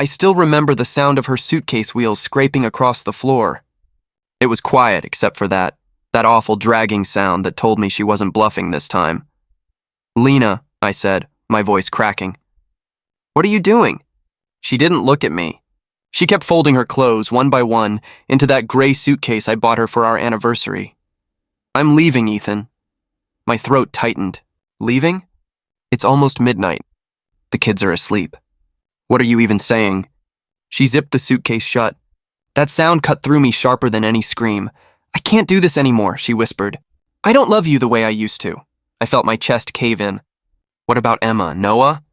I still remember the sound of her suitcase wheels scraping across the floor. It was quiet except for that awful dragging sound that told me she wasn't bluffing this time. "Lena," I said, my voice cracking. "What are you doing?" She didn't look at me. She kept folding her clothes, one by one, into that gray suitcase I bought her for our anniversary. "I'm leaving, Ethan." My throat tightened. "Leaving?" "It's almost midnight. The kids are asleep." "What are you even saying?" She zipped the suitcase shut. That sound cut through me sharper than any scream. "I can't do this anymore," she whispered. "I don't love you the way I used to." I felt my chest cave in. "What about Emma, Noah?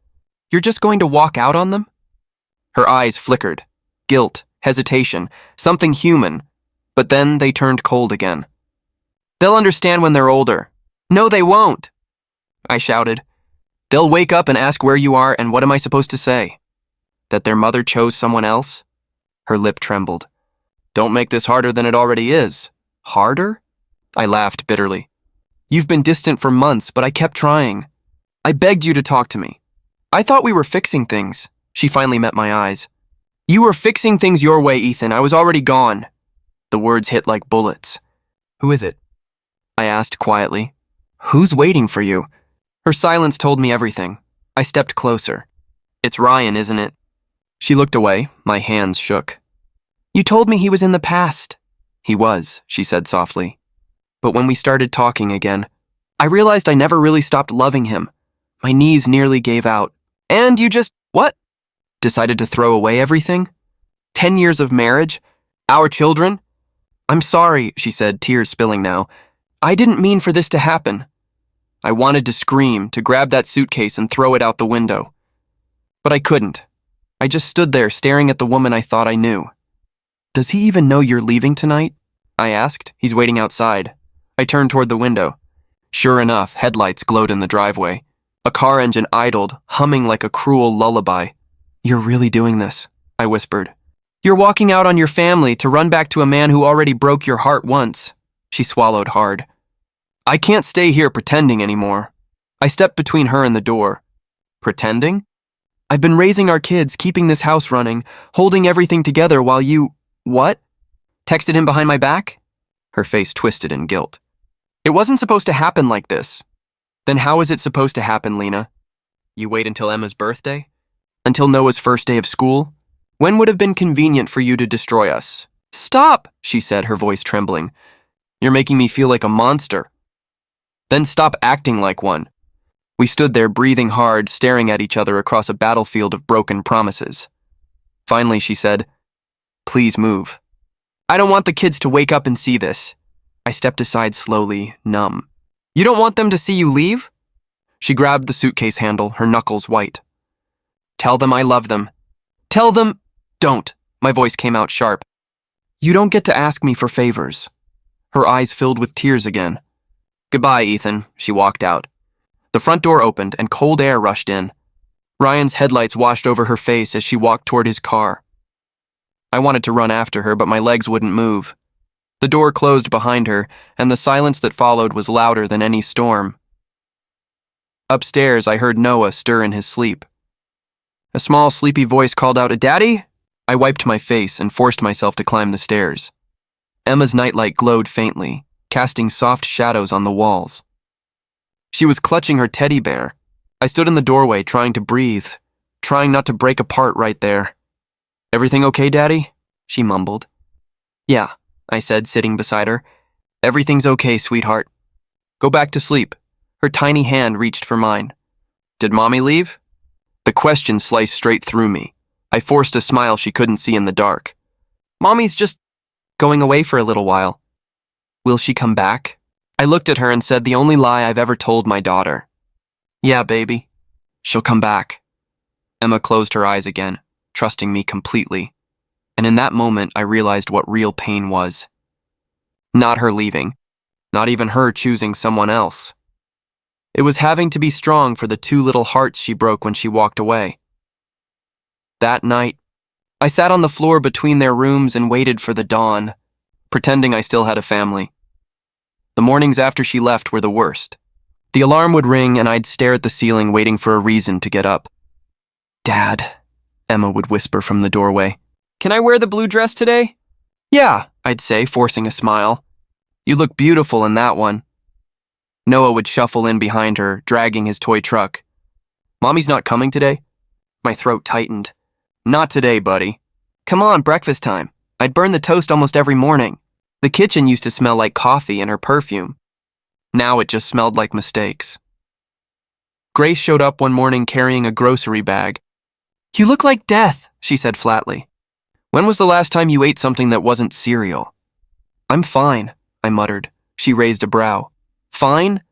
You're just going to walk out on them?" Her eyes flickered. Guilt, hesitation, something human. But then they turned cold again. "They'll understand when they're older." "No, they won't," I shouted. "They'll wake up and ask where you are, and what am I supposed to say? That their mother chose someone else?" Her lip trembled. "Don't make this harder than it already is." "Harder?" I laughed bitterly. "You've been distant for months, but I kept trying. I begged you to talk to me. I thought we were fixing things." She finally met my eyes. "You were fixing things your way, Ethan. I was already gone." The words hit like bullets. "Who is it?" I asked quietly. "Who's waiting for you?" Her silence told me everything. I stepped closer. "It's Ryan, isn't it?" She looked away. My hands shook. "You told me he was in the past." "He was," she said softly. But when we started talking again, I realized I never really stopped loving him. My knees nearly gave out. "And you just, what? Decided to throw away everything? 10 years of marriage? Our children?" "I'm sorry," she said, tears spilling now. "I didn't mean for this to happen." I wanted to scream, to grab that suitcase and throw it out the window. But I couldn't. I just stood there staring at the woman I thought I knew. "Does he even know you're leaving tonight?" I asked. "He's waiting outside." I turned toward the window. Sure enough, headlights glowed in the driveway. A car engine idled, humming like a cruel lullaby. "You're really doing this," I whispered. "You're walking out on your family to run back to a man who already broke your heart once." She swallowed hard. "I can't stay here pretending anymore." I stepped between her and the door. "Pretending?" "I've been raising our kids, keeping this house running, holding everything together while you—" "What? Texted him behind my back?" Her face twisted in guilt. "It wasn't supposed to happen like this." "Then how is it supposed to happen, Lena? You wait until Emma's birthday? Until Noah's first day of school? When would have been convenient for you to destroy us?" "Stop," she said, her voice trembling. "You're making me feel like a monster." "Then stop acting like one." We stood there breathing hard, staring at each other across a battlefield of broken promises. Finally, she said, "Please move." "I don't want the kids to wake up and see this." I stepped aside slowly, numb. "You don't want them to see you leave?" She grabbed the suitcase handle, her knuckles white. "Tell them I love them." "Tell them—" "Don't." My voice came out sharp. "You don't get to ask me for favors." Her eyes filled with tears again. "Goodbye, Ethan." She walked out. The front door opened and cold air rushed in. Ryan's headlights washed over her face as she walked toward his car. I wanted to run after her, but my legs wouldn't move. The door closed behind her, and the silence that followed was louder than any storm. Upstairs, I heard Noah stir in his sleep. A small, sleepy voice called out, "Daddy?" I wiped my face and forced myself to climb the stairs. Emma's nightlight glowed faintly, casting soft shadows on the walls. She was clutching her teddy bear. I stood in the doorway, trying to breathe, trying not to break apart right there. "Everything okay, Daddy?" she mumbled. "Yeah," I said, sitting beside her. "Everything's okay, sweetheart. Go back to sleep." Her tiny hand reached for mine. "Did Mommy leave?" The question sliced straight through me. I forced a smile she couldn't see in the dark. "Mommy's just going away for a little while." "Will she come back?" I looked at her and said the only lie I've ever told my daughter. "Yeah, baby. She'll come back." Emma closed her eyes again, trusting me completely. And in that moment, I realized what real pain was. Not her leaving. Not even her choosing someone else. It was having to be strong for the 2 little hearts she broke when she walked away. That night, I sat on the floor between their rooms and waited for the dawn, pretending I still had a family. The mornings after she left were the worst. The alarm would ring and I'd stare at the ceiling waiting for a reason to get up. "Dad," Emma would whisper from the doorway. Can I wear the blue dress today? Yeah, I'd say, forcing a smile. You look beautiful in that one. Noah would shuffle in behind her, dragging his toy truck. Mommy's not coming today? My throat tightened. Not today, buddy. Come on, breakfast time. I'd burn the toast almost every morning. The kitchen used to smell like coffee and her perfume. Now it just smelled like mistakes. Grace showed up one morning carrying a grocery bag. You look like death, she said flatly. When was the last time you ate something that wasn't cereal? I'm fine, I muttered. She raised a brow. Fine?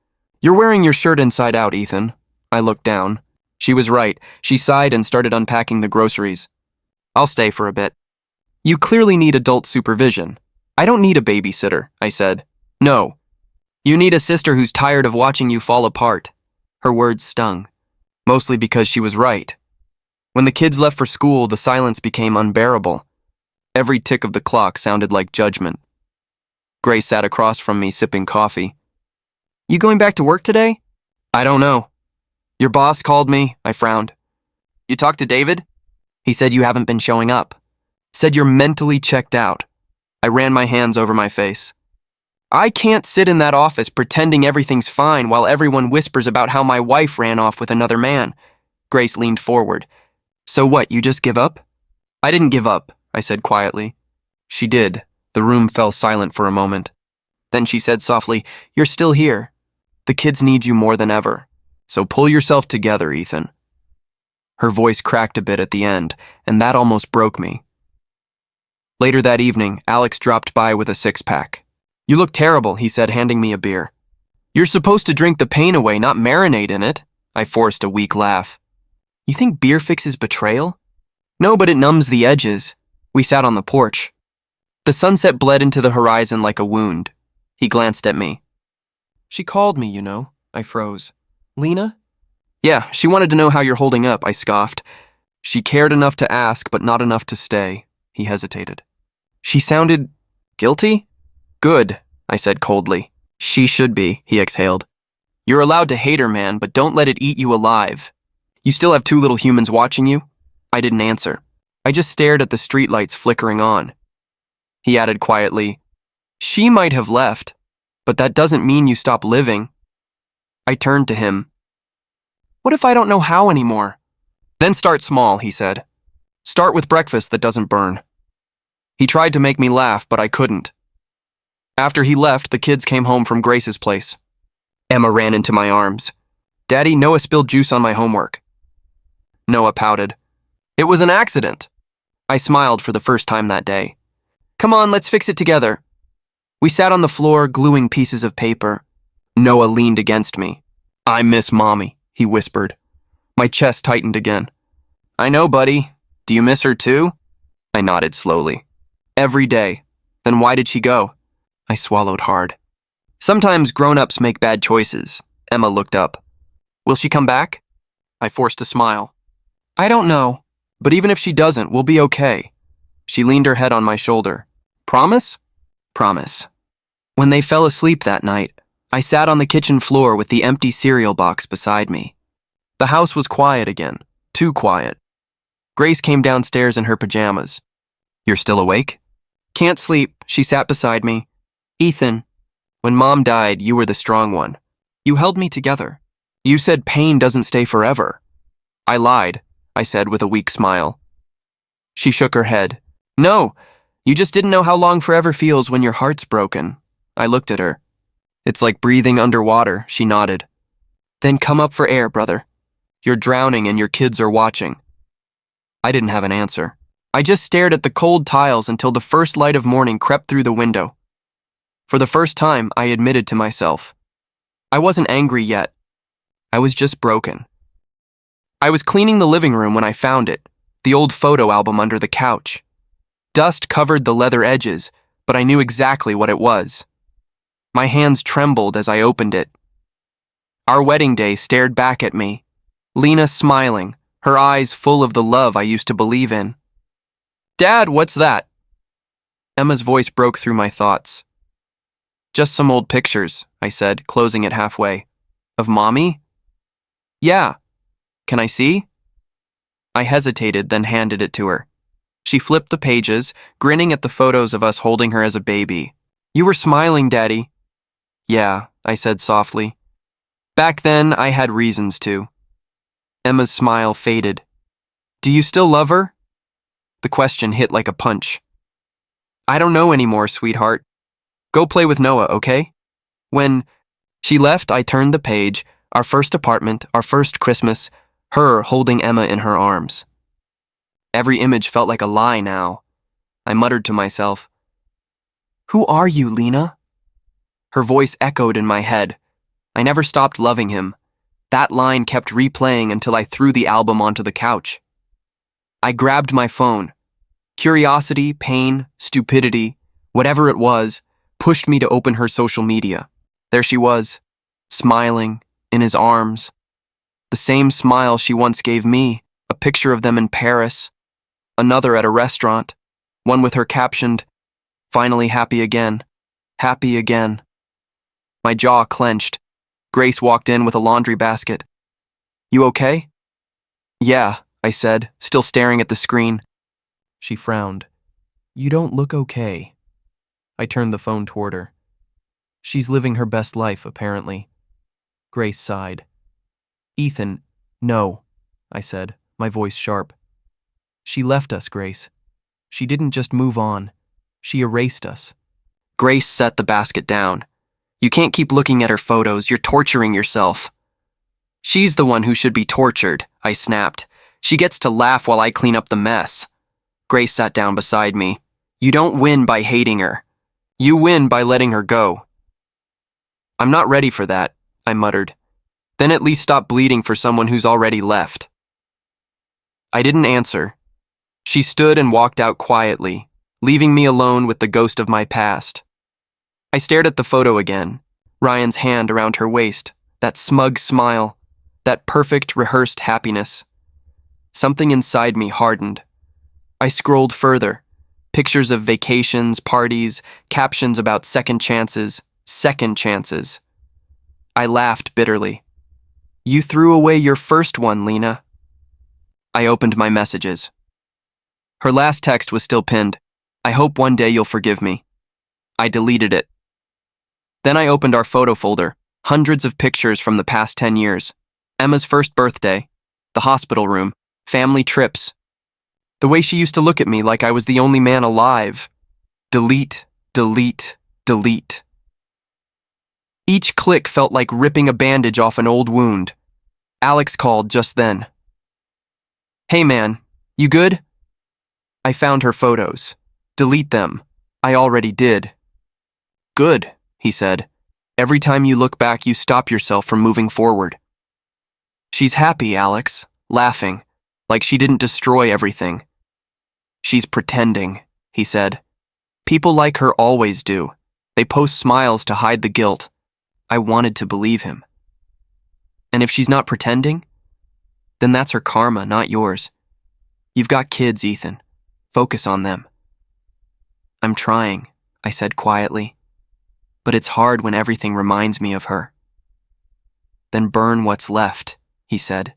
You're wearing your shirt inside out, Ethan. I looked down. She was right. She sighed and started unpacking the groceries. I'll stay for a bit. You clearly need adult supervision. I don't need a babysitter, I said. No. You need a sister who's tired of watching you fall apart. Her words stung, mostly because she was right. When the kids left for school, the silence became unbearable. Every tick of the clock sounded like judgment. Grace sat across from me, sipping coffee. You going back to work today? I don't know. Your boss called me, I frowned. You talked to David? He said you haven't been showing up. Said you're mentally checked out. I ran my hands over my face. I can't sit in that office pretending everything's fine while everyone whispers about how my wife ran off with another man. Grace leaned forward. So what, you just give up? I didn't give up, I said quietly. She did. The room fell silent for a moment. Then she said softly, You're still here. The kids need you more than ever. So pull yourself together, Ethan. Her voice cracked a bit at the end, and that almost broke me. Later that evening, Alex dropped by with a six-pack. You look terrible, he said, handing me a beer. You're supposed to drink the pain away, not marinate in it. I forced a weak laugh. You think beer fixes betrayal? No, but it numbs the edges. We sat on the porch. The sunset bled into the horizon like a wound. He glanced at me. She called me, you know. I froze. Lena? Yeah, she wanted to know how you're holding up, I scoffed. She cared enough to ask, but not enough to stay. He hesitated. She sounded guilty? Good, I said coldly. She should be, he exhaled. You're allowed to hate her, man, but don't let it eat you alive. You still have two little humans watching you? I didn't answer. I just stared at the streetlights flickering on. He added quietly, She might have left, but that doesn't mean you stop living. I turned to him. What if I don't know how anymore? Then start small, he said. Start with breakfast that doesn't burn. He tried to make me laugh, but I couldn't. After he left, the kids came home from Grace's place. Emma ran into my arms. Daddy, Noah spilled juice on my homework. Noah pouted. It was an accident. I smiled for the first time that day. Come on, let's fix it together. We sat on the floor, gluing pieces of paper. Noah leaned against me. I miss Mommy, he whispered. My chest tightened again. I know, buddy. Do you miss her too? I nodded slowly. Every day. Then why did she go? I swallowed hard. Sometimes grown-ups make bad choices. Emma looked up. Will she come back? I forced a smile. I don't know, but even if she doesn't, we'll be okay. She leaned her head on my shoulder. Promise? Promise. When they fell asleep that night, I sat on the kitchen floor with the empty cereal box beside me. The house was quiet again, too quiet. Grace came downstairs in her pajamas. You're still awake? Can't sleep, she sat beside me. Ethan, when Mom died, you were the strong one. You held me together. You said pain doesn't stay forever. I lied, I said with a weak smile. She shook her head. No, you just didn't know how long forever feels when your heart's broken. I looked at her. It's like breathing underwater, she nodded. Then come up for air, brother. You're drowning and your kids are watching. I didn't have an answer. I just stared at the cold tiles until the first light of morning crept through the window. For the first time, I admitted to myself. I wasn't angry yet. I was just broken. I was cleaning the living room when I found it, the old photo album under the couch. Dust covered the leather edges, but I knew exactly what it was. My hands trembled as I opened it. Our wedding day stared back at me, Lena smiling, her eyes full of the love I used to believe in. Dad, what's that? Emma's voice broke through my thoughts. Just some old pictures, I said, closing it halfway. Of Mommy? Yeah. Can I see? I hesitated, then handed it to her. She flipped the pages, grinning at the photos of us holding her as a baby. "You were smiling, Daddy." "Yeah," I said softly. "Back then, I had reasons to." Emma's smile faded. "Do you still love her?" The question hit like a punch. "I don't know anymore, sweetheart. Go play with Noah, okay?" When she left, I turned the page. Our first apartment, our first Christmas, her holding Emma in her arms. Every image felt like a lie now. I muttered to myself, "Who are you, Lena?" Her voice echoed in my head. I never stopped loving him. That line kept replaying until I threw the album onto the couch. I grabbed my phone. Curiosity, pain, stupidity, whatever it was, pushed me to open her social media. There she was, smiling, in his arms. The same smile she once gave me, a picture of them in Paris, another at a restaurant, one with her captioned, "Finally happy again, happy again." My jaw clenched. Grace walked in with a laundry basket. "You okay?" "Yeah," I said, still staring at the screen. She frowned. "You don't look okay." I turned the phone toward her. "She's living her best life, apparently." Grace sighed. "Ethan, no," I said, my voice sharp. "She left us, Grace. She didn't just move on. She erased us." Grace set the basket down. "You can't keep looking at her photos. You're torturing yourself." "She's the one who should be tortured," I snapped. "She gets to laugh while I clean up the mess." Grace sat down beside me. "You don't win by hating her. You win by letting her go." "I'm not ready for that," I muttered. "Then at least stop bleeding for someone who's already left." I didn't answer. She stood and walked out quietly, leaving me alone with the ghost of my past. I stared at the photo again, Ryan's hand around her waist, that smug smile, that perfect, rehearsed happiness. Something inside me hardened. I scrolled further. Pictures of vacations, parties, captions about second chances, second chances. I laughed bitterly. "You threw away your first one, Lena." I opened my messages. Her last text was still pinned. "I hope one day you'll forgive me." I deleted it. Then I opened our photo folder, hundreds of pictures from the past 10 years. Emma's first birthday, the hospital room, family trips. The way she used to look at me like I was the only man alive. Delete, delete, delete. Each click felt like ripping a bandage off an old wound. Alex called just then. "Hey man, you good?" I found her photos. "Delete them. I already did." "Good," he said. "Every time you look back, you stop yourself from moving forward." "She's happy, Alex," laughing, like she didn't destroy everything. "She's pretending," he said. "People like her always do. They post smiles to hide the guilt." I wanted to believe him. "And if she's not pretending, then that's her karma, not yours. You've got kids, Ethan. Focus on them." "I'm trying," I said quietly. "But it's hard when everything reminds me of her." "Then burn what's left," he said.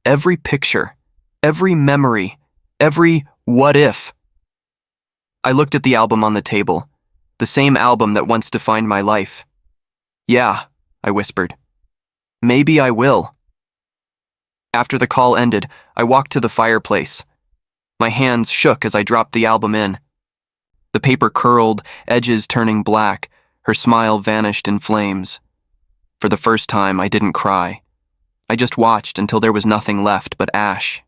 "Every picture, every memory, every what if." I looked at the album on the table, the same album that once defined my life. "Yeah," I whispered. "Maybe I will." After the call ended, I walked to the fireplace. My hands shook as I dropped the album in. The paper curled, edges turning black, her smile vanished in flames. For the first time, I didn't cry. I just watched until there was nothing left but ash.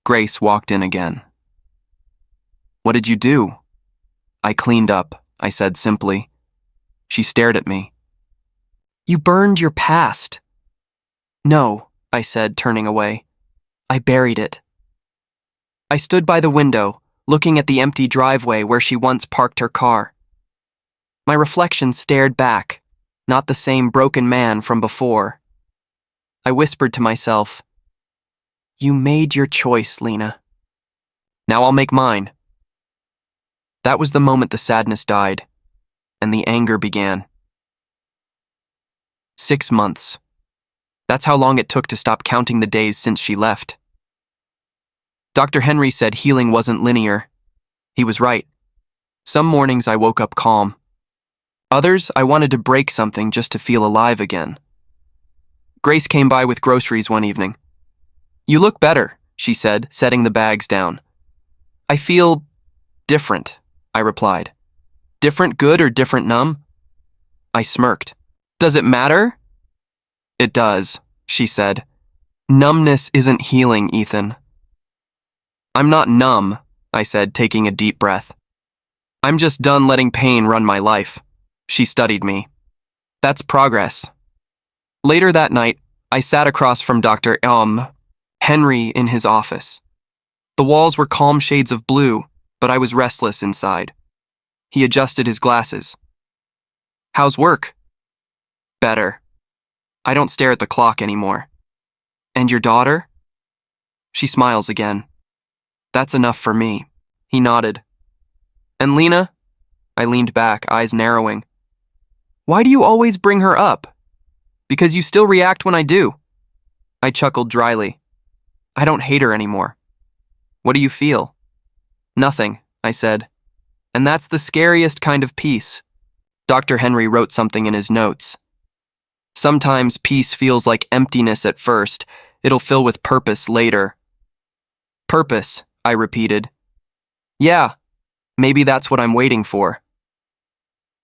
Grace walked in again. "What did you do?" "I cleaned up," I said simply. She stared at me. "You burned your past." "No," I said, turning away. "I buried it." I stood by the window, looking at the empty driveway where she once parked her car. My reflection stared back, not the same broken man from before. I whispered to myself, "You made your choice, Lena. Now I'll make mine." That was the moment the sadness died, and the anger began. 6 months. That's how long it took to stop counting the days since she left. Dr. Henry said healing wasn't linear. He was right. Some mornings I woke up calm. Others, I wanted to break something just to feel alive again. Grace came by with groceries one evening. "You look better," she said, setting the bags down. "I feel different," I replied. "Different good or different numb?" I smirked. "Does it matter?" "It does," she said. "Numbness isn't healing, Ethan." "I'm not numb," I said, taking a deep breath. "I'm just done letting pain run my life." She studied me. "That's progress." Later that night, I sat across from Dr. Henry in his office. The walls were calm shades of blue, but I was restless inside. He adjusted his glasses. "How's work?" "Better. I don't stare at the clock anymore." "And your daughter?" She smiles again. "That's enough for me." He nodded. "And Lena?" I leaned back, eyes narrowing. "Why do you always bring her up?" "Because you still react when I do." I chuckled dryly. "I don't hate her anymore." "What do you feel?" "Nothing," I said. "And that's the scariest kind of peace." Dr. Henry wrote something in his notes. "Sometimes peace feels like emptiness at first. It'll fill with purpose later." "Purpose," I repeated. "Yeah, maybe that's what I'm waiting for."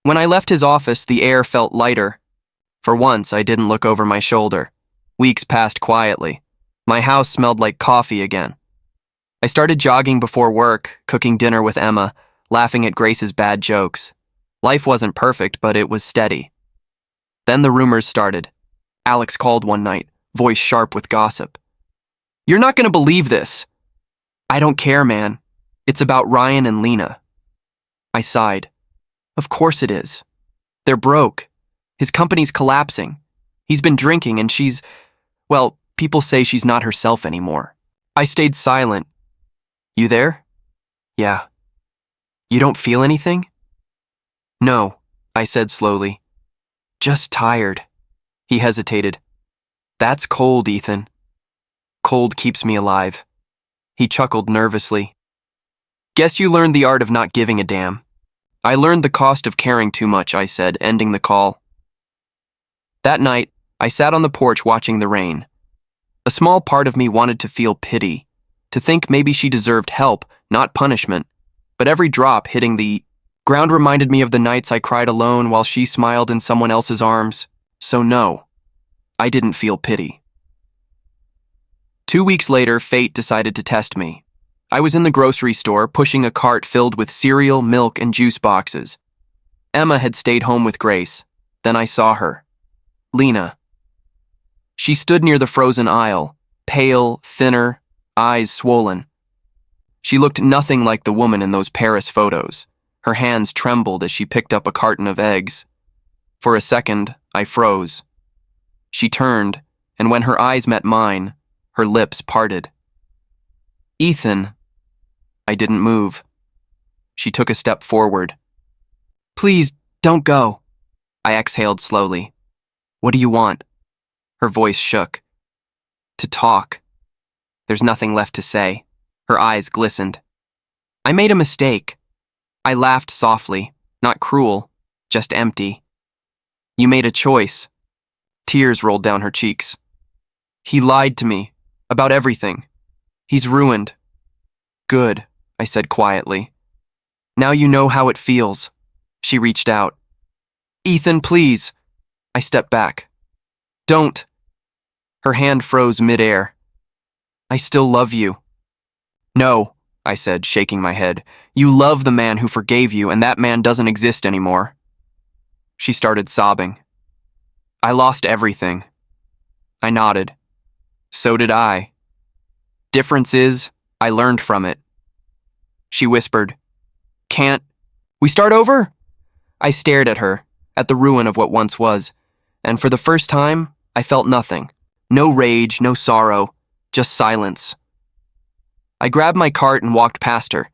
When I left his office, the air felt lighter. For once, I didn't look over my shoulder. Weeks passed quietly. My house smelled like coffee again. I started jogging before work, cooking dinner with Emma, laughing at Grace's bad jokes. Life wasn't perfect, but it was steady. Then the rumors started. Alex called one night, voice sharp with gossip. "You're not going to believe this." "I don't care, man. It's about Ryan and Lena." I sighed. "Of course it is. They're broke. His company's collapsing. He's been drinking and well, people say she's not herself anymore." I stayed silent. "You there?" "Yeah." "You don't feel anything?" "No," I said slowly. "Just tired." He hesitated. "That's cold, Ethan." "Cold keeps me alive." He chuckled nervously. "Guess you learned the art of not giving a damn." "I learned the cost of caring too much," I said, ending the call. That night, I sat on the porch watching the rain. A small part of me wanted to feel pity, to think maybe she deserved help, not punishment, but every drop hitting the ground reminded me of the nights I cried alone while she smiled in someone else's arms. So no, I didn't feel pity. 2 weeks later, fate decided to test me. I was in the grocery store, pushing a cart filled with cereal, milk, and juice boxes. Emma had stayed home with Grace. Then I saw her. Lena. She stood near the frozen aisle, pale, thinner, eyes swollen. She looked nothing like the woman in those Paris photos. Her hands trembled as she picked up a carton of eggs. For a second, I froze. She turned, and when her eyes met mine, her lips parted. "Ethan." I didn't move. She took a step forward. "Please, don't go." I exhaled slowly. "What do you want?" Her voice shook. "To talk." There's nothing left to say. Her eyes glistened. "I made a mistake." I laughed softly, not cruel, just empty. "You made a choice." Tears rolled down her cheeks. "He lied to me, about everything. He's ruined." "Good," I said quietly. "Now you know how it feels." She reached out. "Ethan, please." I stepped back. "Don't." Her hand froze midair. "I still love you." "No," I said, shaking my head. "You love the man who forgave you, and that man doesn't exist anymore." She started sobbing. "I lost everything." I nodded. "So did I. Difference is, I learned from it." She whispered, "Can't we start over?" I stared at her, at the ruin of what once was, and for the first time, I felt nothing. No rage, no sorrow, just silence. I grabbed my cart and walked past her.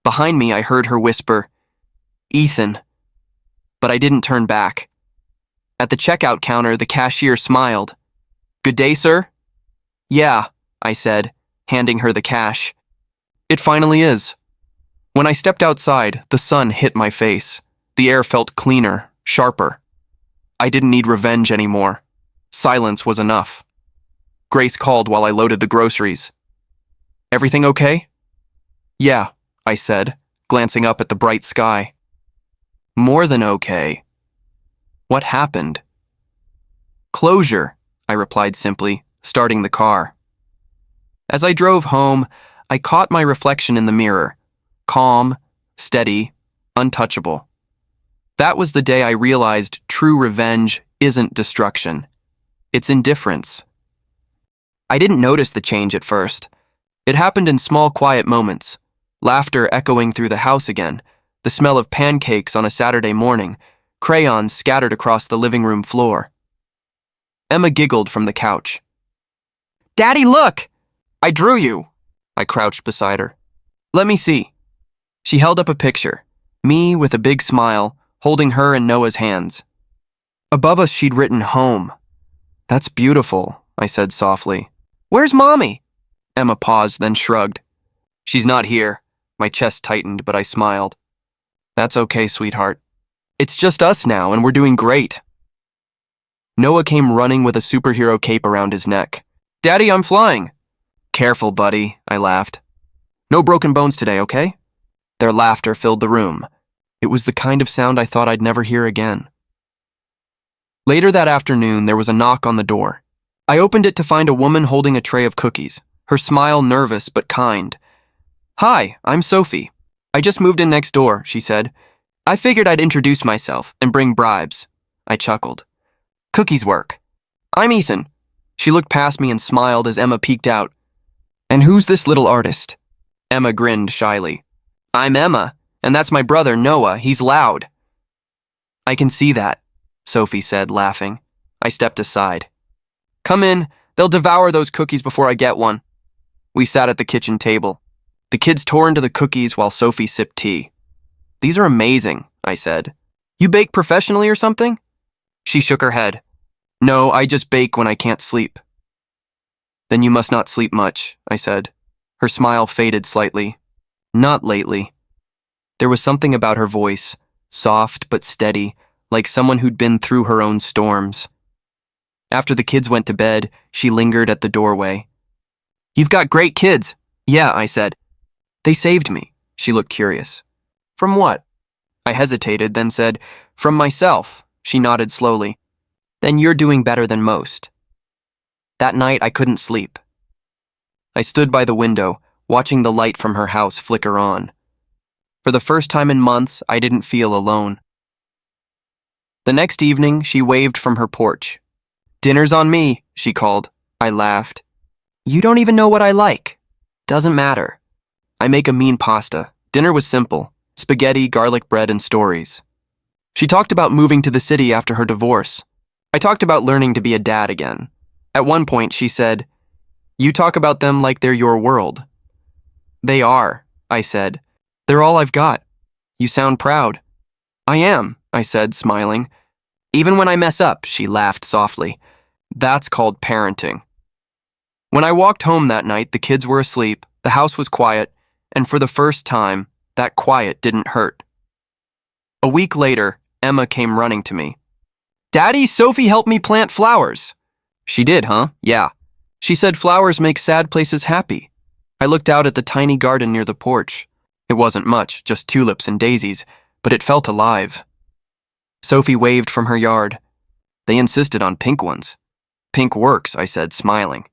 Behind me, I heard her whisper, "Ethan." But I didn't turn back. At the checkout counter, the cashier smiled. "Good day, sir?" "Yeah," I said, handing her the cash. It finally is. When I stepped outside, the sun hit my face. The air felt cleaner, sharper. I didn't need revenge anymore. Silence was enough. Grace called while I loaded the groceries. Everything okay? Yeah, I said, glancing up at the bright sky. More than okay. What happened? Closure, I replied simply, starting the car. As I drove home, I caught my reflection in the mirror. Calm, steady, untouchable. That was the day I realized true revenge isn't destruction. It's indifference. I didn't notice the change at first. It happened in small, quiet moments. Laughter echoing through the house again, the smell of pancakes on a Saturday morning, crayons scattered across the living room floor. Emma giggled from the couch. Daddy, look! I drew you! I crouched beside her. Let me see. She held up a picture, me with a big smile, holding her and Noah's hands. Above us she'd written home. That's beautiful, I said softly. Where's Mommy? Emma paused, then shrugged. She's not here. My chest tightened, but I smiled. That's okay, sweetheart. It's just us now, and we're doing great. Noah came running with a superhero cape around his neck. Daddy, I'm flying. Careful, buddy, I laughed. No broken bones today, okay? Their laughter filled the room. It was the kind of sound I thought I'd never hear again. Later that afternoon, there was a knock on the door. I opened it to find a woman holding a tray of cookies, her smile nervous but kind. Hi, I'm Sophie. I just moved in next door, she said. I figured I'd introduce myself and bring bribes. I chuckled. Cookies work. I'm Ethan. She looked past me and smiled as Emma peeked out. And who's this little artist? Emma grinned shyly. I'm Emma, and that's my brother Noah. He's loud. I can see that, Sophie said, laughing. I stepped aside. Come in. They'll devour those cookies before I get one. We sat at the kitchen table. The kids tore into the cookies while Sophie sipped tea. These are amazing, I said. You bake professionally or something? She shook her head. No, I just bake when I can't sleep. Then you must not sleep much, I said. Her smile faded slightly. Not lately. There was something about her voice, soft but steady, like someone who'd been through her own storms. After the kids went to bed, she lingered at the doorway. You've got great kids. Yeah, I said. They saved me. She looked curious. From what? I hesitated, then said, From myself. She nodded slowly. Then you're doing better than most. That night, I couldn't sleep. I stood by the window, watching the light from her house flicker on. For the first time in months, I didn't feel alone. The next evening, she waved from her porch. Dinner's on me, she called. I laughed. You don't even know what I like. Doesn't matter. I make a mean pasta. Dinner was simple. Spaghetti, garlic bread, and stories. She talked about moving to the city after her divorce. I talked about learning to be a dad again. At one point, she said, You talk about them like they're your world. They are, I said. They're all I've got. You sound proud. I am, I said, smiling. Even when I mess up, she laughed softly. That's called parenting. When I walked home that night, the kids were asleep, the house was quiet, and for the first time, that quiet didn't hurt. A week later, Emma came running to me. Daddy, Sophie helped me plant flowers. She did, huh? Yeah. She said flowers make sad places happy. I looked out at the tiny garden near the porch. It wasn't much, just tulips and daisies, but it felt alive. Sophie waved from her yard. They insisted on pink ones. Pink works, I said, smiling.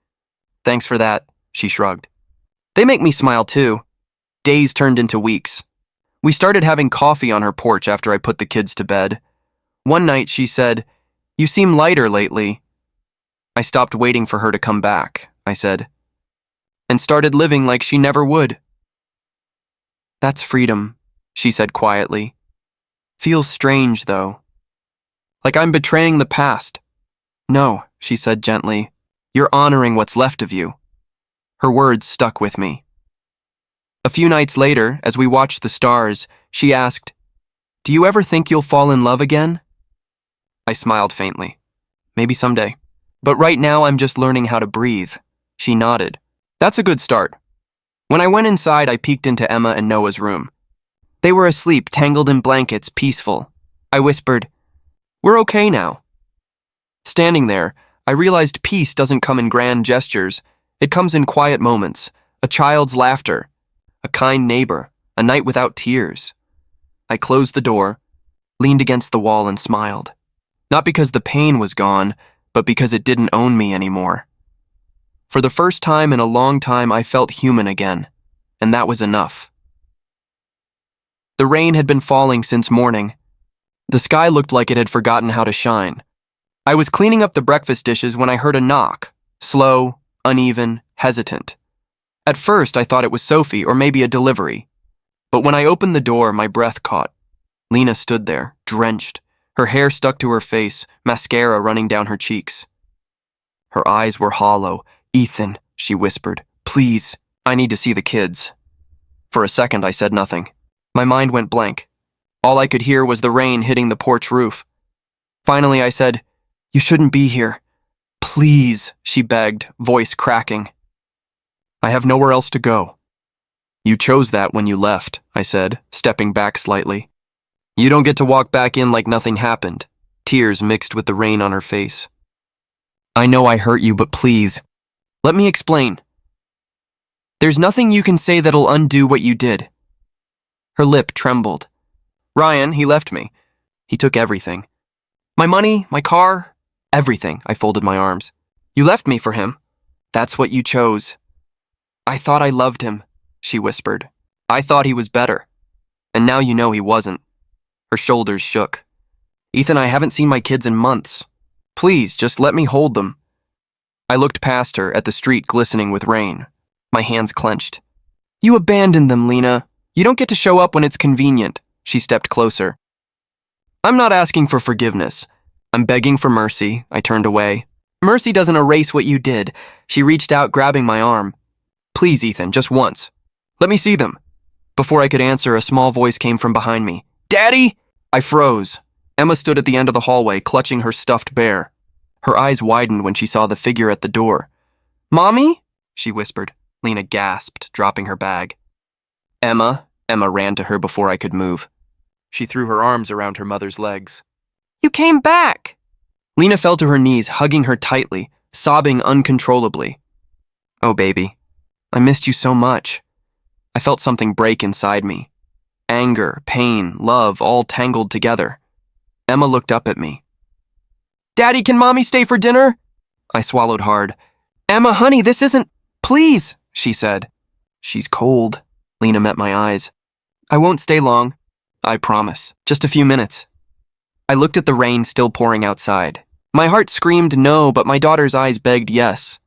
Thanks for that, she shrugged. They make me smile too. Days turned into weeks. We started having coffee on her porch after I put the kids to bed. One night she said, You seem lighter lately. I stopped waiting for her to come back, I said, and started living like she never would. That's freedom, she said quietly. Feels strange, though. Like I'm betraying the past. No, she said gently. You're honoring what's left of you. Her words stuck with me. A few nights later, as we watched the stars, she asked, Do you ever think you'll fall in love again? I smiled faintly. Maybe someday. But right now I'm just learning how to breathe. She nodded. That's a good start. When I went inside, I peeked into Emma and Noah's room. They were asleep, tangled in blankets, peaceful. I whispered, "We're okay now." Standing there, I realized peace doesn't come in grand gestures. It comes in quiet moments, a child's laughter, a kind neighbor, a night without tears. I closed the door, leaned against the wall and smiled. Not because the pain was gone, but because it didn't own me anymore. For the first time in a long time, I felt human again, and that was enough. The rain had been falling since morning. The sky looked like it had forgotten how to shine. I was cleaning up the breakfast dishes when I heard a knock, slow, uneven, hesitant. At first, I thought it was Sophie or maybe a delivery. But when I opened the door, my breath caught. Lena stood there, drenched, her hair stuck to her face, mascara running down her cheeks. Her eyes were hollow. "Ethan," she whispered, "please, I need to see the kids." For a second, I said nothing. My mind went blank. All I could hear was the rain hitting the porch roof. Finally, I said, "You shouldn't be here. Please," she begged, voice cracking. "I have nowhere else to go." "You chose that when you left," I said, stepping back slightly. "You don't get to walk back in like nothing happened." Tears mixed with the rain on her face. "I know I hurt you, but please, let me explain. There's nothing you can say that'll undo what you did." Her lip trembled. "Ryan, he left me. He took everything. My money, my car, everything." I folded my arms. "You left me for him. That's what you chose." "I thought I loved him," she whispered. "I thought he was better. And now you know he wasn't." Her shoulders shook. "Ethan, I haven't seen my kids in months. Please, just let me hold them." I looked past her at the street glistening with rain. My hands clenched. "You abandoned them, Lena. You don't get to show up when it's convenient." She stepped closer. "I'm not asking for forgiveness. I'm begging for mercy." I turned away. "Mercy doesn't erase what you did." She reached out, grabbing my arm. "Please, Ethan, just once. Let me see them." Before I could answer, a small voice came from behind me. "Daddy!" I froze. Emma stood at the end of the hallway, clutching her stuffed bear. Her eyes widened when she saw the figure at the door. "Mommy?" she whispered. Lena gasped, dropping her bag. "Emma." Emma ran to her before I could move. She threw her arms around her mother's legs. "You came back!" Lena fell to her knees, hugging her tightly, sobbing uncontrollably. "Oh, baby, I missed you so much." I felt something break inside me. Anger, pain, love, all tangled together. Emma looked up at me. "Daddy, can Mommy stay for dinner?" I swallowed hard. "Emma, honey, this isn't—" "Please," she said. "She's cold." Lena met my eyes. "I won't stay long. I promise. Just a few minutes." I looked at the rain still pouring outside. My heart screamed no, but my daughter's eyes begged yes.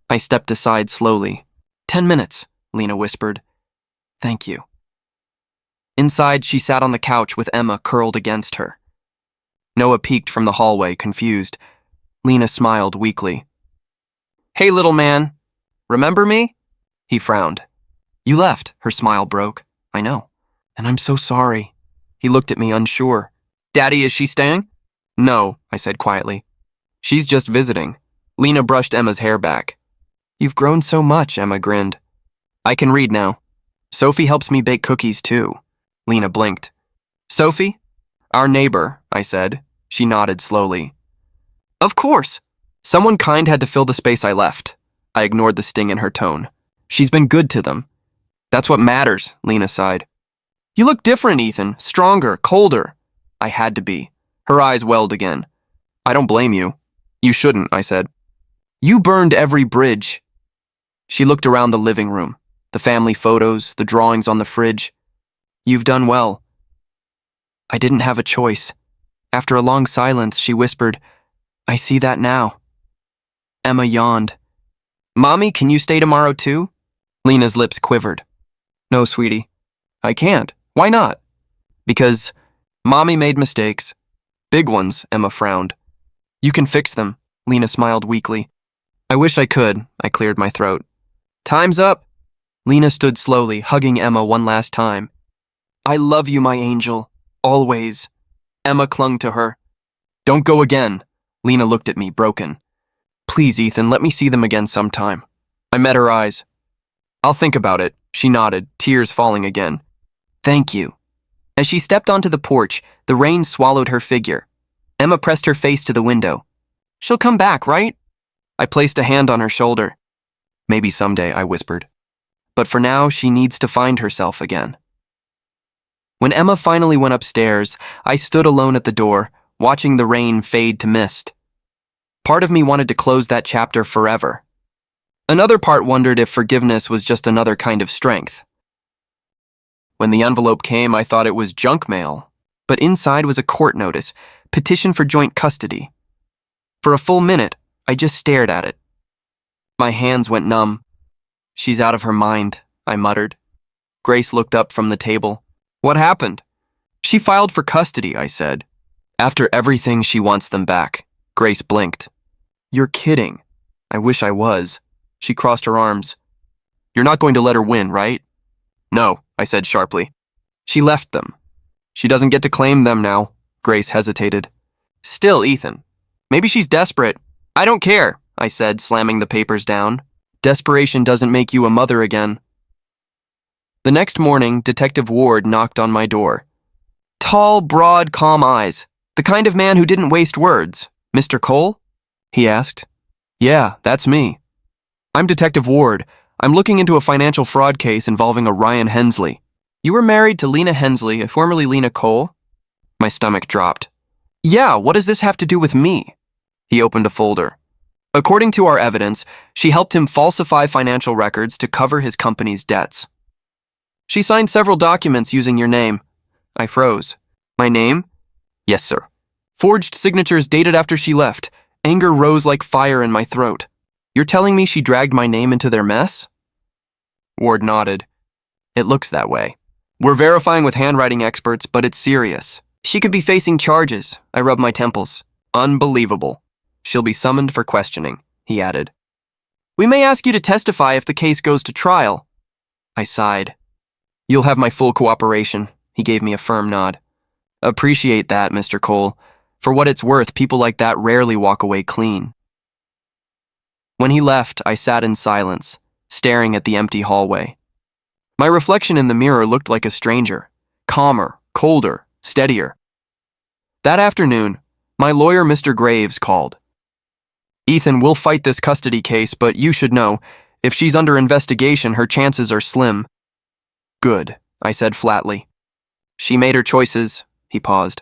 I stepped aside slowly. 10 minutes, Lena whispered. "Thank you." Inside, she sat on the couch with Emma curled against her. Noah peeked from the hallway, confused. Lena smiled weakly. "Hey, little man. Remember me?" He frowned. "You left." Her smile broke. "I know. And I'm so sorry." He looked at me unsure. "Daddy, is she staying?" "No," I said quietly. "She's just visiting." Lena brushed Emma's hair back. "You've grown so much," Emma grinned. "I can read now. Sophie helps me bake cookies too." Lena blinked. "Sophie?" "Our neighbor," I said. She nodded slowly. "Of course. Someone kind had to fill the space I left." I ignored the sting in her tone. "She's been good to them." "That's what matters," Lena sighed. "You look different, Ethan. Stronger, colder." I had to be. Her eyes welled again. "I don't blame you." "You shouldn't," I said. "You burned every bridge." She looked around the living room, the family photos, the drawings on the fridge. "You've done well." I didn't have a choice. After a long silence, she whispered, "I see that now." Emma yawned. "Mommy, can you stay tomorrow too?" Lena's lips quivered. "No, sweetie. I can't. Why not?" "Because Mommy made mistakes. Big ones," Emma frowned. "You can fix them." Lena smiled weakly. "I wish I could." I cleared my throat. "Time's up." Lena stood slowly, hugging Emma one last time. "I love you, my angel. Always." Emma clung to her. "Don't go again." Lena looked at me, broken. "Please, Ethan, let me see them again sometime." I met her eyes. "I'll think about it." She nodded, tears falling again. Thank you. As she stepped onto the porch, the rain swallowed her figure. Emma pressed her face to the window. She'll come back, right? I placed a hand on her shoulder. Maybe someday, I whispered. But for now, she needs to find herself again. When Emma finally went upstairs, I stood alone at the door, watching the rain fade to mist. Part of me wanted to close that chapter forever. Another part wondered if forgiveness was just another kind of strength. When the envelope came, I thought it was junk mail, but inside was a court notice, petition for joint custody. For a full minute, I just stared at it. My hands went numb. She's out of her mind, I muttered. Grace looked up from the table. What happened? She filed for custody, I said. After everything, she wants them back. Grace blinked. You're kidding. I wish I was. She crossed her arms. You're not going to let her win, right? No, I said sharply. She left them. She doesn't get to claim them now. Grace hesitated. Still, Ethan. Maybe she's desperate. I don't care, I said, slamming the papers down. Desperation doesn't make you a mother again. The next morning, Detective Ward knocked on my door. Tall, broad, calm eyes. The kind of man who didn't waste words. Mr. Cole? He asked. Yeah, that's me. I'm Detective Ward. I'm looking into a financial fraud case involving a Ryan Hensley. You were married to Lena Hensley, formerly Lena Cole? My stomach dropped. Yeah, what does this have to do with me? He opened a folder. According to our evidence, she helped him falsify financial records to cover his company's debts. She signed several documents using your name. I froze. My name? Yes, sir. Forged signatures dated after she left. Anger rose like fire in my throat. You're telling me she dragged my name into their mess? Ward nodded. It looks that way. We're verifying with handwriting experts, but it's serious. She could be facing charges. I rubbed my temples. Unbelievable. She'll be summoned for questioning, he added. We may ask you to testify if the case goes to trial. I sighed. You'll have my full cooperation, he gave me a firm nod. Appreciate that, Mr. Cole. For what it's worth, people like that rarely walk away clean. When he left, I sat in silence, staring at the empty hallway. My reflection in the mirror looked like a stranger, calmer, colder, steadier. That afternoon, my lawyer, Mr. Graves, called. Ethan, we'll fight this custody case, but you should know, if she's under investigation, her chances are slim. Good, I said flatly. She made her choices, he paused.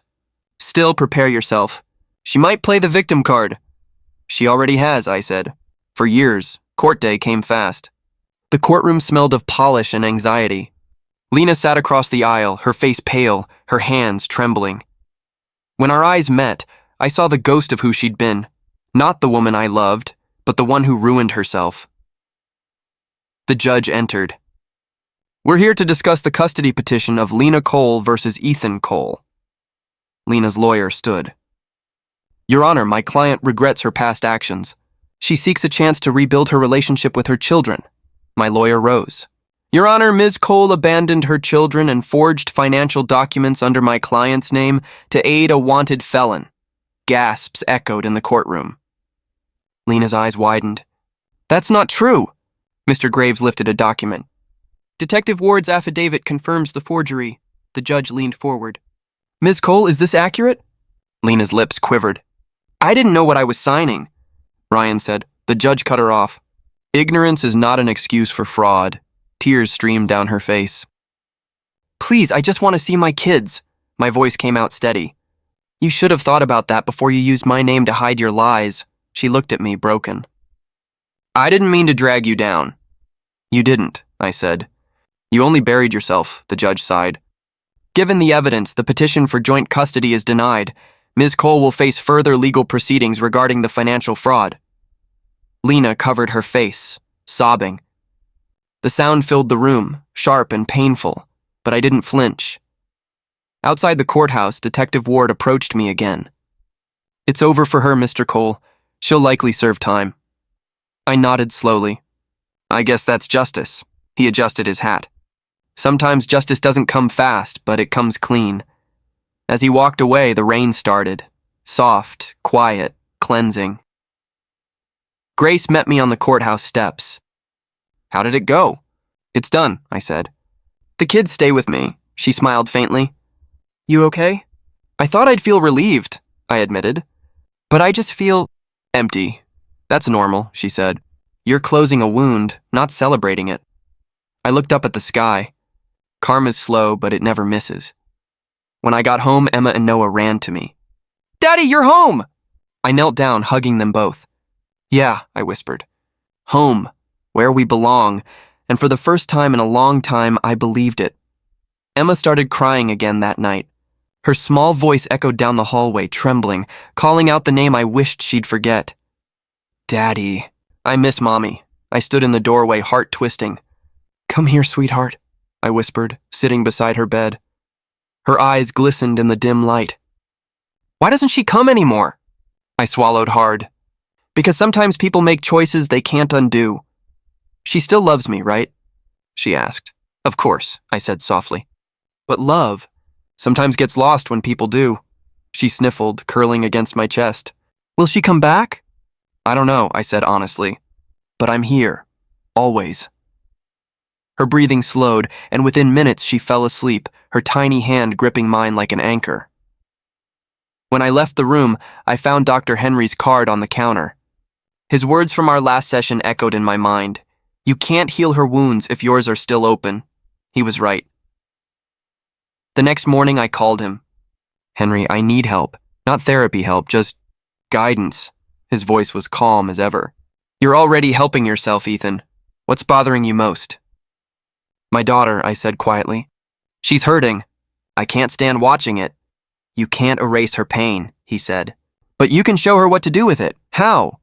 Still, prepare yourself. She might play the victim card. She already has, I said. For years, court day came fast. The courtroom smelled of polish and anxiety. Lena sat across the aisle, her face pale, her hands trembling. When our eyes met, I saw the ghost of who she'd been. Not the woman I loved, but the one who ruined herself. The judge entered. We're here to discuss the custody petition of Lena Cole versus Ethan Cole. Lena's lawyer stood. Your Honor, my client regrets her past actions. She seeks a chance to rebuild her relationship with her children. My lawyer rose. Your Honor, Ms. Cole abandoned her children and forged financial documents under my client's name to aid a wanted felon. Gasps echoed in the courtroom. Lena's eyes widened. That's not true. Mr. Graves lifted a document. Detective Ward's affidavit confirms the forgery. The judge leaned forward. Ms. Cole, is this accurate? Lena's lips quivered. I didn't know what I was signing. Ryan said. The judge cut her off. Ignorance is not an excuse for fraud. Tears streamed down her face. Please, I just want to see my kids. My voice came out steady. You should have thought about that before you used my name to hide your lies. She looked at me, broken. I didn't mean to drag you down. You didn't, I said. You only buried yourself, the judge sighed. Given the evidence, the petition for joint custody is denied. Ms. Cole will face further legal proceedings regarding the financial fraud. Lena covered her face, sobbing. The sound filled the room, sharp and painful, but I didn't flinch. Outside the courthouse, Detective Ward approached me again. It's over for her, Mr. Cole. She'll likely serve time. I nodded slowly. I guess that's justice. He adjusted his hat. Sometimes justice doesn't come fast, but it comes clean. As he walked away, the rain started. Soft, quiet, cleansing. Grace met me on the courthouse steps. How did it go? It's done, I said. The kids stay with me, she smiled faintly. You okay? I thought I'd feel relieved, I admitted. But I just feel empty. That's normal, she said. You're closing a wound, not celebrating it. I looked up at the sky. Karma's slow, but it never misses. When I got home, Emma and Noah ran to me. Daddy, you're home! I knelt down, hugging them both. Yeah, I whispered. Home, where we belong, and for the first time in a long time, I believed it. Emma started crying again that night. Her small voice echoed down the hallway, trembling, calling out the name I wished she'd forget. Daddy. I miss Mommy. I stood in the doorway, heart twisting. Come here, sweetheart, I whispered, sitting beside her bed. Her eyes glistened in the dim light. Why doesn't she come anymore? I swallowed hard. Because sometimes people make choices they can't undo. She still loves me, right? She asked. Of course, I said softly. But love sometimes gets lost when people do. She sniffled, curling against my chest. Will she come back? I don't know, I said honestly. But I'm here. Always. Her breathing slowed, and within minutes she fell asleep, her tiny hand gripping mine like an anchor. When I left the room, I found Dr. Henry's card on the counter. His words from our last session echoed in my mind. You can't heal her wounds if yours are still open. He was right. The next morning I called him. Henry, I need help. Not therapy help, just guidance. His voice was calm as ever. You're already helping yourself, Ethan. What's bothering you most? My daughter, I said quietly. She's hurting. I can't stand watching it. You can't erase her pain, he said. But you can show her what to do with it. How?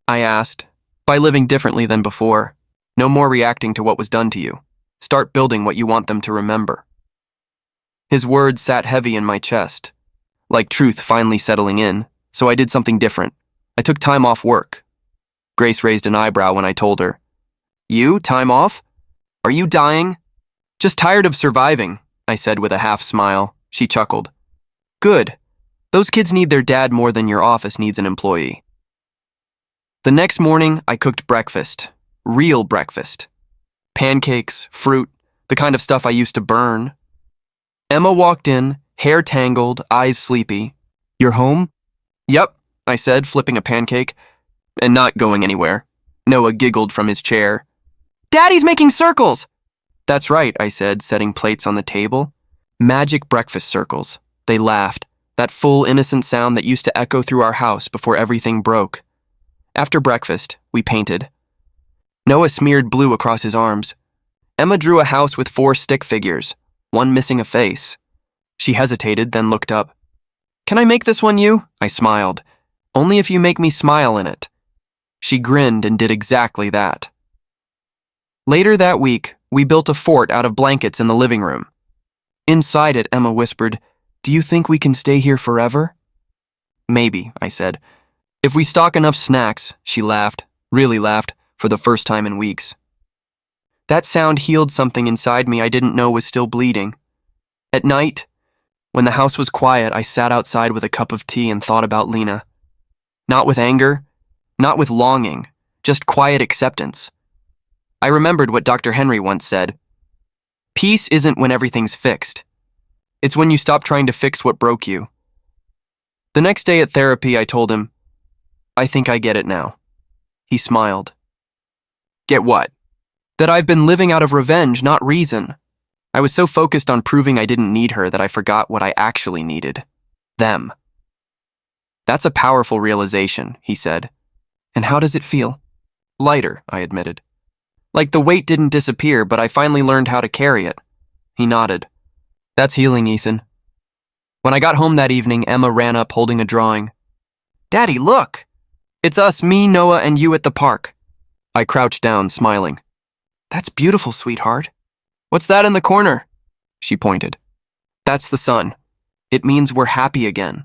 I asked. By living differently than before. No more reacting to what was done to you. Start building what you want them to remember. His words sat heavy in my chest, like truth finally settling in, so I did something different. I took time off work. Grace raised an eyebrow when I told her. You, time off? Are you dying? Just tired of surviving, I said with a half smile. She chuckled. Good. Those kids need their dad more than your office needs an employee. The next morning, I cooked breakfast. Real breakfast. Pancakes, fruit, the kind of stuff I used to burn. Emma walked in, hair tangled, eyes sleepy. You're home? Yep, I said, flipping a pancake. And not going anywhere. Noah giggled from his chair. Daddy's making circles! That's right, I said, setting plates on the table. Magic breakfast circles. They laughed, that full, innocent sound that used to echo through our house before everything broke. After breakfast, we painted. Noah smeared blue across his arms. Emma drew a house with 4 stick figures, one missing a face. She hesitated, then looked up. Can I make this one you? I smiled. Only if you make me smile in it. She grinned and did exactly that. Later that week, we built a fort out of blankets in the living room. Inside it, Emma whispered, Do you think we can stay here forever? Maybe, I said. If we stock enough snacks, she laughed, really laughed, for the first time in weeks. That sound healed something inside me I didn't know was still bleeding. At night, when the house was quiet, I sat outside with a cup of tea and thought about Lena. Not with anger, not with longing, just quiet acceptance. I remembered what Dr. Henry once said. Peace isn't when everything's fixed. It's when you stop trying to fix what broke you. The next day at therapy, I told him, I think I get it now. He smiled. Get what? That I've been living out of revenge, not reason. I was so focused on proving I didn't need her that I forgot what I actually needed. Them. That's a powerful realization, he said. And how does it feel? Lighter, I admitted. Like the weight didn't disappear, but I finally learned how to carry it. He nodded. That's healing, Ethan. When I got home that evening, Emma ran up holding a drawing. Daddy, look! It's us, me, Noah, and you at the park. I crouched down, smiling. That's beautiful, sweetheart. What's that in the corner? She pointed. That's the sun. It means we're happy again.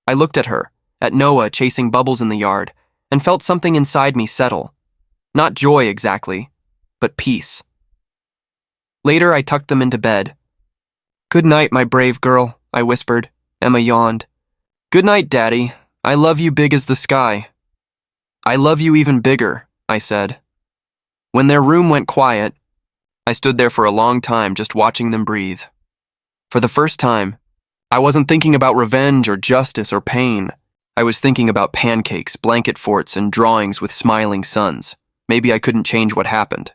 I looked at her, at Noah chasing bubbles in the yard, and felt something inside me settle. Not joy exactly, but peace. Later, I tucked them into bed. Good night, my brave girl, I whispered. Emma yawned. Good night, Daddy. I love you big as the sky. I love you even bigger, I said. When their room went quiet, I stood there for a long time just watching them breathe. For the first time, I wasn't thinking about revenge or justice or pain. I was thinking about pancakes, blanket forts, and drawings with smiling suns. Maybe I couldn't change what happened.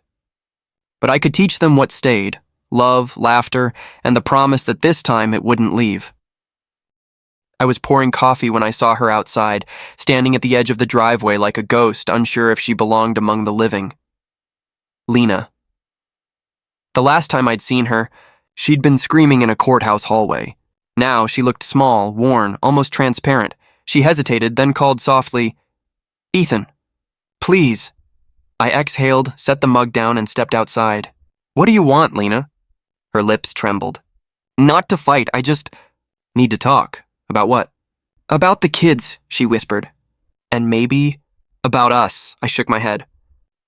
But I could teach them what stayed: love, laughter, and the promise that this time it wouldn't leave. I was pouring coffee when I saw her outside, standing at the edge of the driveway like a ghost, unsure if she belonged among the living. Lena. The last time I'd seen her, she'd been screaming in a courthouse hallway. Now she looked small, worn, almost transparent. She hesitated, then called softly, "Ethan, please." I exhaled, set the mug down, and stepped outside. "What do you want, Lena?" Her lips trembled. "Not to fight, I just need to talk." "About what?" "About the kids," she whispered. "And maybe about us." I shook my head.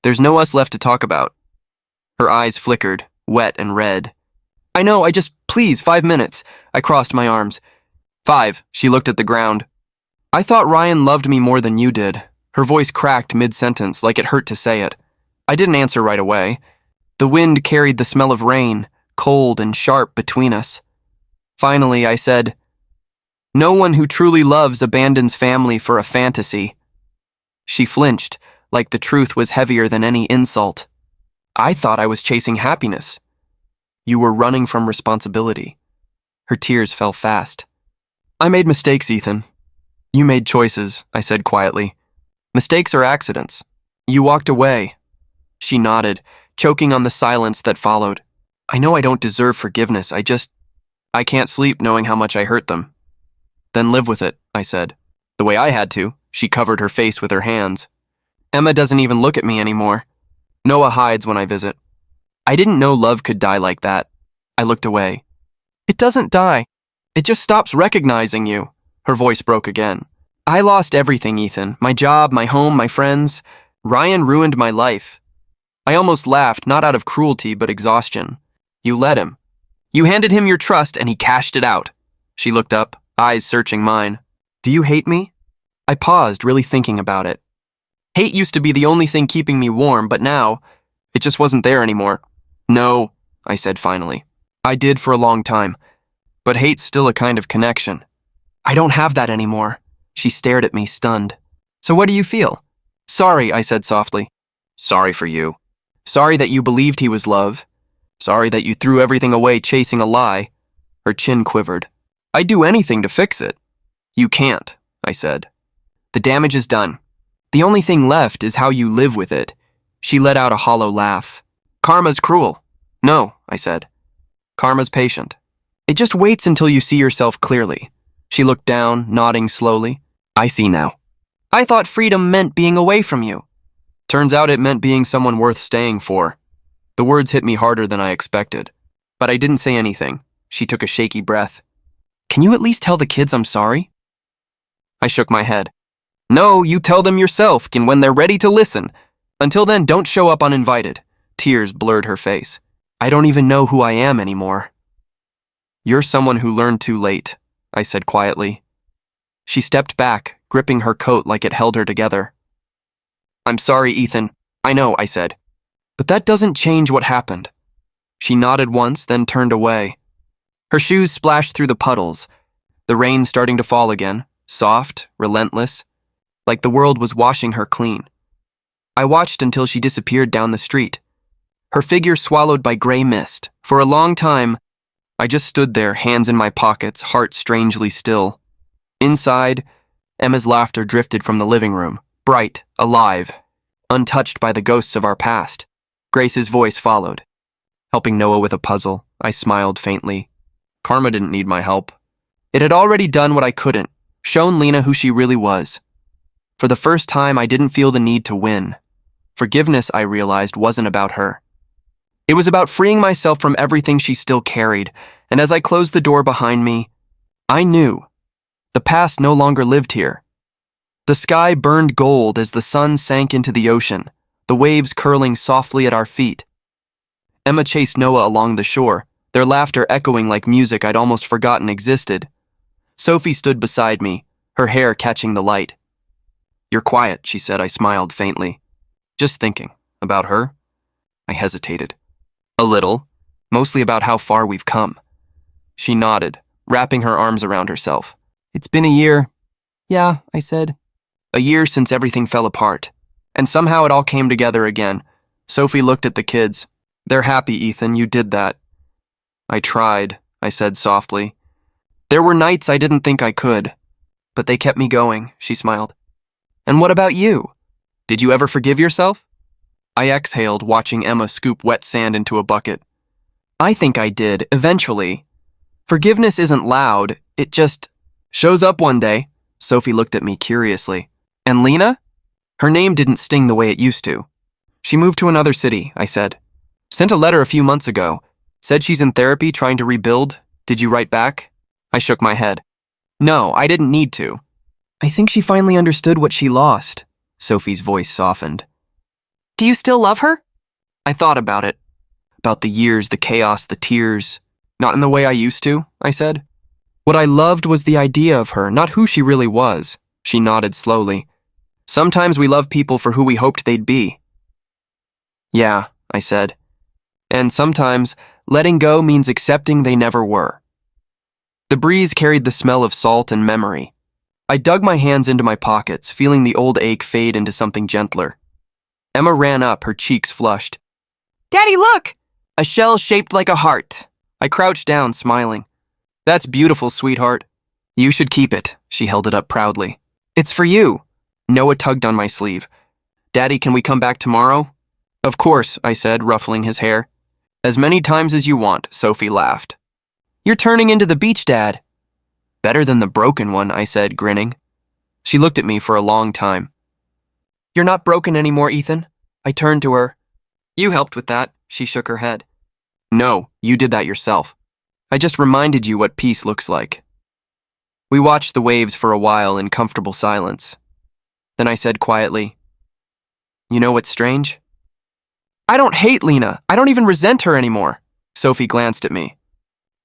"There's no us left to talk about." Her eyes flickered, wet and red. "I know, please, 5 minutes." I crossed my arms. "5, she looked at the ground. "I thought Ryan loved me more than you did." Her voice cracked mid-sentence, like it hurt to say it. I didn't answer right away. The wind carried the smell of rain, cold and sharp, between us. Finally, I said, "No one who truly loves abandons family for a fantasy." She flinched, like the truth was heavier than any insult. "I thought I was chasing happiness." "You were running from responsibility." Her tears fell fast. "I made mistakes, Ethan." "You made choices," I said quietly. "Mistakes are accidents. You walked away." She nodded, choking on the silence that followed. "I know I don't deserve forgiveness. I can't sleep knowing how much I hurt them." "Then live with it," I said. "The way I had to." She covered her face with her hands. "Emma doesn't even look at me anymore. Noah hides when I visit. I didn't know love could die like that." I looked away. "It doesn't die. It just stops recognizing you." Her voice broke again. "I lost everything, Ethan. My job, my home, my friends. Ryan ruined my life." I almost laughed, not out of cruelty, but exhaustion. "You let him. You handed him your trust and he cashed it out." She looked up, eyes searching mine. "Do you hate me?" I paused, really thinking about it. Hate used to be the only thing keeping me warm, but now, it just wasn't there anymore. "No," I said finally. "I did for a long time. But hate's still a kind of connection." "I don't have that anymore." She stared at me, stunned. "So what do you feel?" "Sorry," I said softly. "Sorry for you. Sorry that you believed he was love. Sorry that you threw everything away chasing a lie." Her chin quivered. "I'd do anything to fix it." "You can't," I said. "The damage is done. The only thing left is how you live with it." She let out a hollow laugh. "Karma's cruel." "No," I said. "Karma's patient. It just waits until you see yourself clearly." She looked down, nodding slowly. "I see now." "I thought freedom meant being away from you." "Turns out it meant being someone worth staying for." The words hit me harder than I expected. But I didn't say anything. She took a shaky breath. "Can you at least tell the kids I'm sorry?" I shook my head. "No, you tell them yourself, and when they're ready to listen. Until then, don't show up uninvited." Tears blurred her face. "I don't even know who I am anymore." "You're someone who learned too late," I said quietly. She stepped back, gripping her coat like it held her together. "I'm sorry, Ethan." "I know," I said. "But that doesn't change what happened." She nodded once, then turned away. Her shoes splashed through the puddles, the rain starting to fall again, soft, relentless, like the world was washing her clean. I watched until she disappeared down the street, her figure swallowed by gray mist. For a long time, I just stood there, hands in my pockets, heart strangely still. Inside, Emma's laughter drifted from the living room, bright, alive, untouched by the ghosts of our past. Grace's voice followed. Helping Noah with a puzzle, I smiled faintly. Karma didn't need my help. It had already done what I couldn't, shown Lena who she really was. For the first time, I didn't feel the need to win. Forgiveness, I realized, wasn't about her. It was about freeing myself from everything she still carried, and as I closed the door behind me, I knew the past no longer lived here. The sky burned gold as the sun sank into the ocean, the waves curling softly at our feet. Emma chased Noah along the shore, their laughter echoing like music I'd almost forgotten existed. Sophie stood beside me, her hair catching the light. "You're quiet," she said. I smiled faintly. "Just thinking. About her?" I hesitated. A little, mostly about how far we've come. She nodded, wrapping her arms around herself. It's been a year. Yeah, I said. A year since everything fell apart. And somehow it all came together again. Sophie looked at the kids. They're happy, Ethan, you did that. I tried, I said softly. There were nights I didn't think I could. But they kept me going, she smiled. And what about you? Did you ever forgive yourself? I exhaled, watching Emma scoop wet sand into a bucket. I think I did, eventually. Forgiveness isn't loud, it just shows up one day. Sophie looked at me curiously. And Lena? Her name didn't sting the way it used to. She moved to another city, I said. Sent a letter a few months ago. Said she's in therapy trying to rebuild. Did you write back? I shook my head. No, I didn't need to. I think she finally understood what she lost. Sophie's voice softened. Do you still love her? I thought about it. About the years, the chaos, the tears. Not in the way I used to, I said. What I loved was the idea of her, not who she really was. She nodded slowly. Sometimes we love people for who we hoped they'd be. Yeah, I said. And sometimes letting go means accepting they never were. The breeze carried the smell of salt and memory. I dug my hands into my pockets, feeling the old ache fade into something gentler. Emma ran up, her cheeks flushed. Daddy, look! A shell shaped like a heart. I crouched down, smiling. That's beautiful, sweetheart. You should keep it. She held it up proudly. It's for you. Noah tugged on my sleeve. Daddy, can we come back tomorrow? Of course, I said, ruffling his hair. As many times as you want, Sophie laughed. You're turning into the beach dad. Better than the broken one, I said, grinning. She looked at me for a long time. You're not broken anymore, Ethan. I turned to her. You helped with that, she shook her head. No, you did that yourself. I just reminded you what peace looks like. We watched the waves for a while in comfortable silence. Then I said quietly, You know what's strange? I don't hate Lena. I don't even resent her anymore. Sophie glanced at me.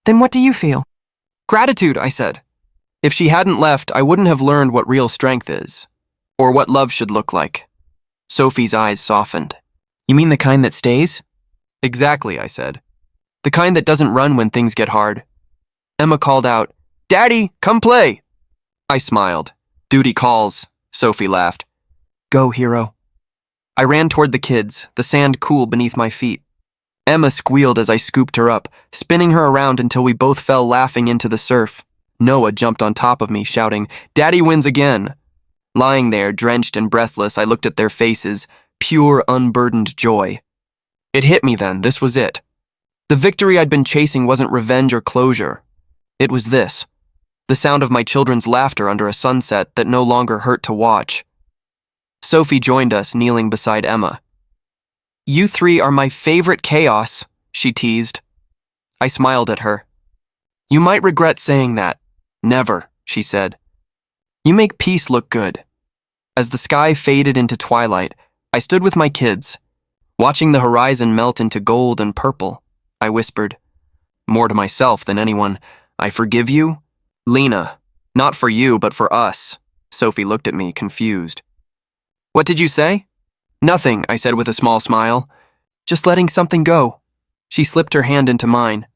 Then what do you feel? Gratitude, I said. If she hadn't left, I wouldn't have learned what real strength is, or what love should look like. Sophie's eyes softened. You mean the kind that stays? Exactly, I said. The kind that doesn't run when things get hard. Emma called out, Daddy, come play. I smiled. Duty calls, Sophie laughed. Go, hero. I ran toward the kids, the sand cool beneath my feet. Emma squealed as I scooped her up, spinning her around until we both fell laughing into the surf. Noah jumped on top of me, shouting, Daddy wins again. Lying there, drenched and breathless, I looked at their faces, pure, unburdened joy. It hit me then, this was it. The victory I'd been chasing wasn't revenge or closure. It was this, the sound of my children's laughter under a sunset that no longer hurt to watch. Sophie joined us, kneeling beside Emma. You three are my favorite chaos, she teased. I smiled at her. You might regret saying that. Never, she said. You make peace look good. As the sky faded into twilight, I stood with my kids. Watching the horizon melt into gold and purple, I whispered, more to myself than anyone, I forgive you, Lena. Not for you, but for us. Sophie looked at me, confused. What did you say? Nothing, I said with a small smile. Just letting something go. She slipped her hand into mine,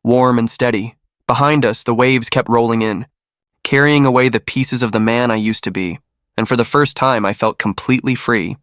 warm and steady. Behind us, the waves kept rolling in, carrying away the pieces of the man I used to be, and for the first time I felt completely free.